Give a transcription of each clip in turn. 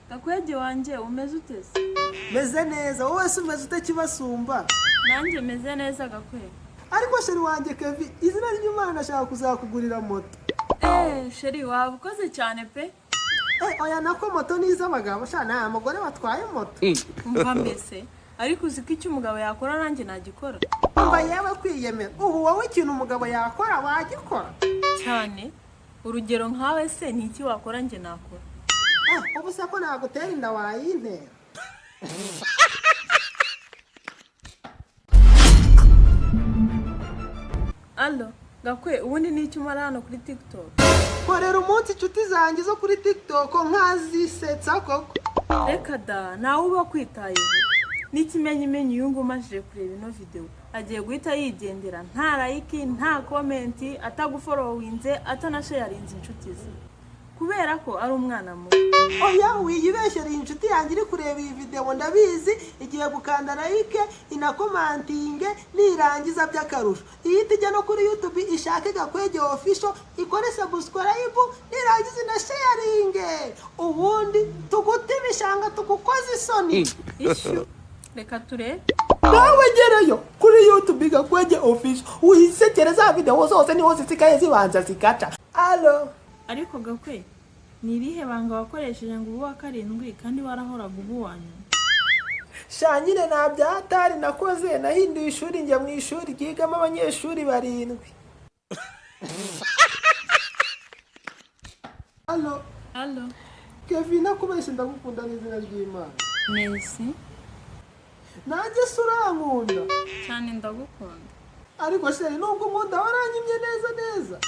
Gakwege wanjye umeze uteze? Meze neza, wowe se umeze ute kibasumba? Nanjye meze neza Gakwege. Ariko sheri wanjye Kevin, izina ry'Imana nashaka kuzakugurira moto. Sheri waba ukoze cyane pe? Oya nako moto niza abagabo sha nta mugore batwaye moto. Umva mbese, ariko uziko icyo umugabo yakora nanjye nagikora. Umva yewe kwiyemera, ubu wowe ikintu umugabo yakora wagikora? Cyane, urugero nkawe se ni iki wakora njye nakora? Ubu se ko nagutera inda wayintera. Allo, Gakwe, ubundi ni iki umara hano kuri TikTok? Korera umunsi inshuti zanjye zo kuri TikTok nkazisetsa koko. Reka da, nawe uba kwitayeho. N'ikimenyimenyi uyu nguyu umajije kureba ino video agiye guhita yigendera nta like nta comment atagufollowinze atanasharinze inshuti ze kubera ko ari umwana muto. Oya wiyibeshyera inshuti yanjye iri kureba iyi video ndabizi igiye gukanda like inakomantinge nirangiza by'akarusho ihita ijya no kuri YouTube ishake Gakwege official ikore subscribe nirangiza na sharing ubundi tugutibishanga tugukoze isoni. Ishu reka turebe nawe gerayo kuri YouTube Gakwege official uyisekere za video zose niho zisikaye zibanza zikaca. Allo ariko Gakwe ni irihe banga wakoresheje ngo ubu wa karindwi kandi warahoraga ubu wanyu? Shanyine na byatari nakoze nahinduye ishuri njya mu ishuri ryigamo abanyeshuri 7. Allo Kevin nakubeshye ndagukunda n'izina ry'Imana. Messi Nanjye surankunda cyane ndagukunda. Ariko sheri nubwo nkunda waranyimye neza.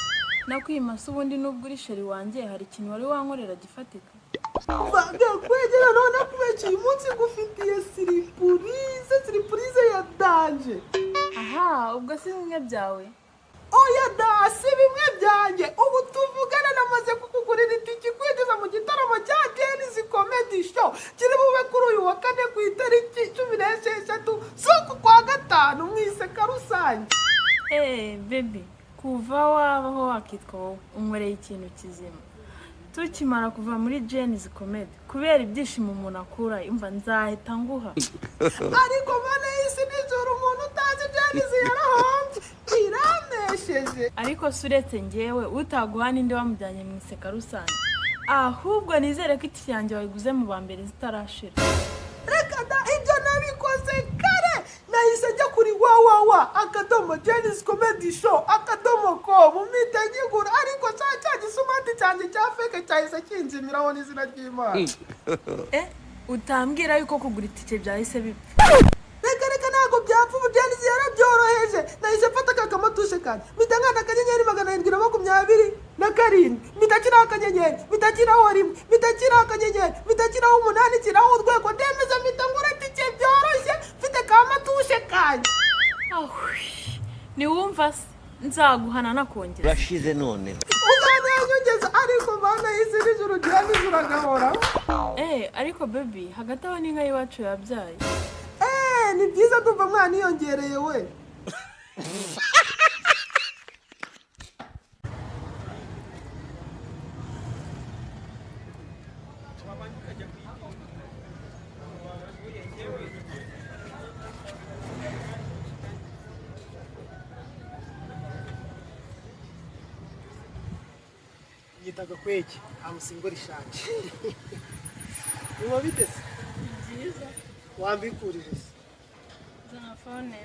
Nakwima se ubundi nubwo uri sheri wanjye hari ikintu wari wankorera gifatika? Gakwege none kubeshye uyu munsi ngufitiye surprise ya danje. Aha, ubwo si bimwe byawe? Oya da si bimwe byanjye ubu tuvugana namaze kukugurira itiki kwinjiza mu gitaramo cya Neza Comedy Show kiri bube kuri uyu wa 4 ku itariki 16 z'uku kwa gatanu mwiseka rusange. Baby kuva wabaho wakitwa wowe unkoreye ikintu kizima tukimara kuva muri Neza Comedy kubera ibyishimo umuntu akura imva nzahita nguha. Ariko bane isi nijoro umuntu utazi Neza yarahonze iramesheje. Ariko suretse ngewe utaguha ninde wamujyanye mu iseka rusange ahubwo nizere ko itiki yanjye wayiguze mu bambere zitarashira. Reka da ibyo nabikoze kare nahise njya kuri Neza Comedy Show .com mmitagigura ariko cya gisumati cyanjye cya fake cyahise kinzimiraho n'izina ry'Imana. Utambwira yuko kugura itike byahise bipfa? Reka ntago byapfa ubu Neza yarabyoroheje nahise mfata akamatushe kanje mitangana akanyenyeri 727 mitakiraho akanyenyeri mitakiraho 1 mitakiraho akanyenyeri mitakiraho 8 kiraho urwego ndemeza mitangura itike byoroshye mfite kamatushe kanje. Ni wumva nzaguhana nakongera rashize none uzanyongeza ariko bana yise nijoro Neza agahora. Ariko baby hagati aho n'inka y'iwacu yabyaye. Ni byiza kumva mwana yongereye we. Yita Gakwege amusingora ishanje. Uba bitese? Byiza. Wambikurije se? Zana phone.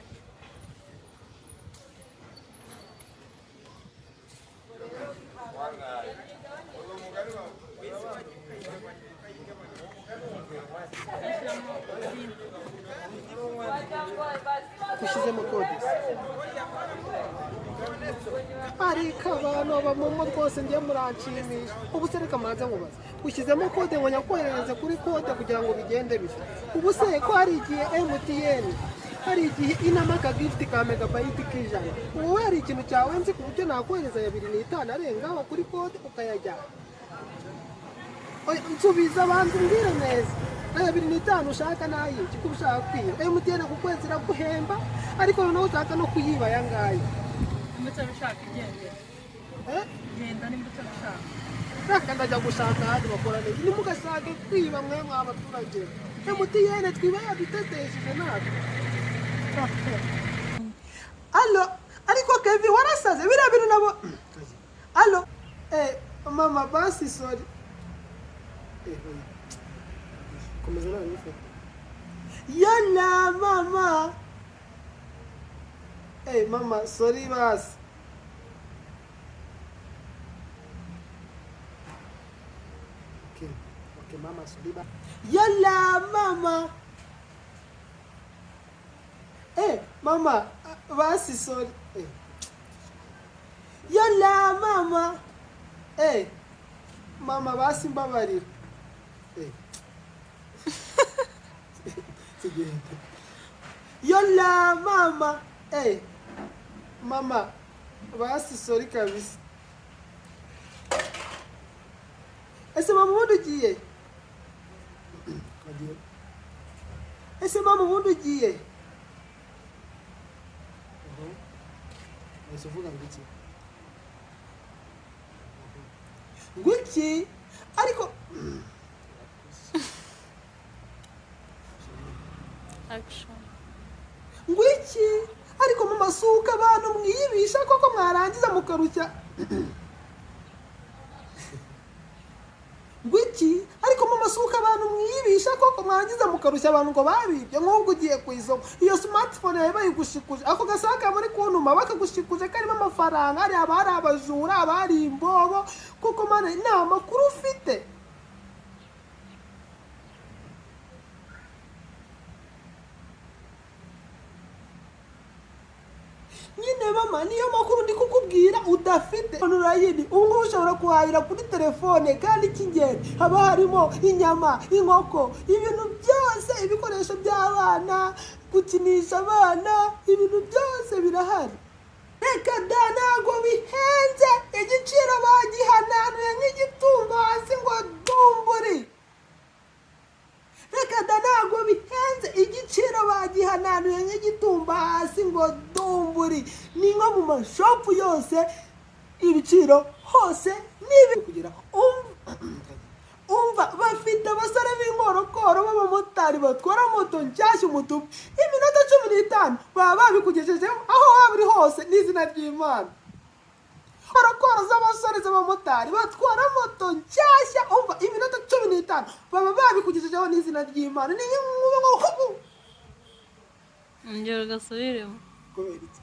Ushyizemo kode. Ariko abantu bamumo rwose njye muranshimisha. Ubu se reka maza nkubaza. Ushyizemo kode ngo nyakohereze kuri kode kugira ngo bigende bise. Ubu se ko hari igihe MTN hari igihe inamaka gift ka megabyte kijana. Wowe hari ikintu cyawe nzi ku buryo nakohereza ya 25 arengaho kuri kode ukayajyana. Oya nsubiza abantu mbire neza. Aya 25 ushaka nayo kiko ushaka kwiba. MTN kukwezi raguhemba ariko noneho ushaka no kuyiba yangaye. Imbuto bishaka igende. Genda n'imbuto bishaka. reka ndajya gushaka ahandi bakora neza nimugashake kwiba mwe mw'abaturage MTN twiba yadutetesheje natwe alo ariko Kevin warasaze biriya bintu nabo alo mama basi sorry komeza nawe nifate yala mama mama sorry basi okay mama sorry basi yala mama mama basi sorry yala mama mama basi mbabarira yala mama mama basi sorry kabisa ese mama ubundi ugiye ese mama ubundi ugiye ese uvuga ngiki ngiki ariko action ngiki ariko mu masuka abantu mwiyibisha koko mwarangiza mukarushya ngiki ariko mu masuka abantu mwiyibisha koko mwarangiza mukarushya abantu ngo babibye nk'ubwo ugiye kuyisoma iyo smartphone yawe bayigushikuje ako gasaka muri kuntuma bakagushikuje karimo amafaranga ari abari abajura abari imbobo kuko mana nta makuru ufite nyine mama niyo makuru ndi kukubwira udafite urayidi ubu ushobora kuhahira kuri telefone kandi k'ingenzi haba harimo inyama inkoko ibintu byose ibikoresho by'abana gukinisha abana ibintu byose birahari reka da ntago bihenze igiciro bagihananuye nk'igitumba hasi ngo dumburi reka da ntago bihenze igiciro bagihananuye nk'igitumba hasi ngo dumburi ni nko mu mashopu yose ibiciro hose nibi kugira umva bafite abasore b'inkorokoro b'abamotari batwara moto nshyashya umutuku iminota 15 baba babikugejejeho aho waba uri hose n'izina ry'Imana inkorokoro z'abasore z'abamotari batwara moto nshyashya umva iminota 15 baba babikugejejeho n'izina ry'Imana ni nk'ubu ngero gasubiremo kubera iki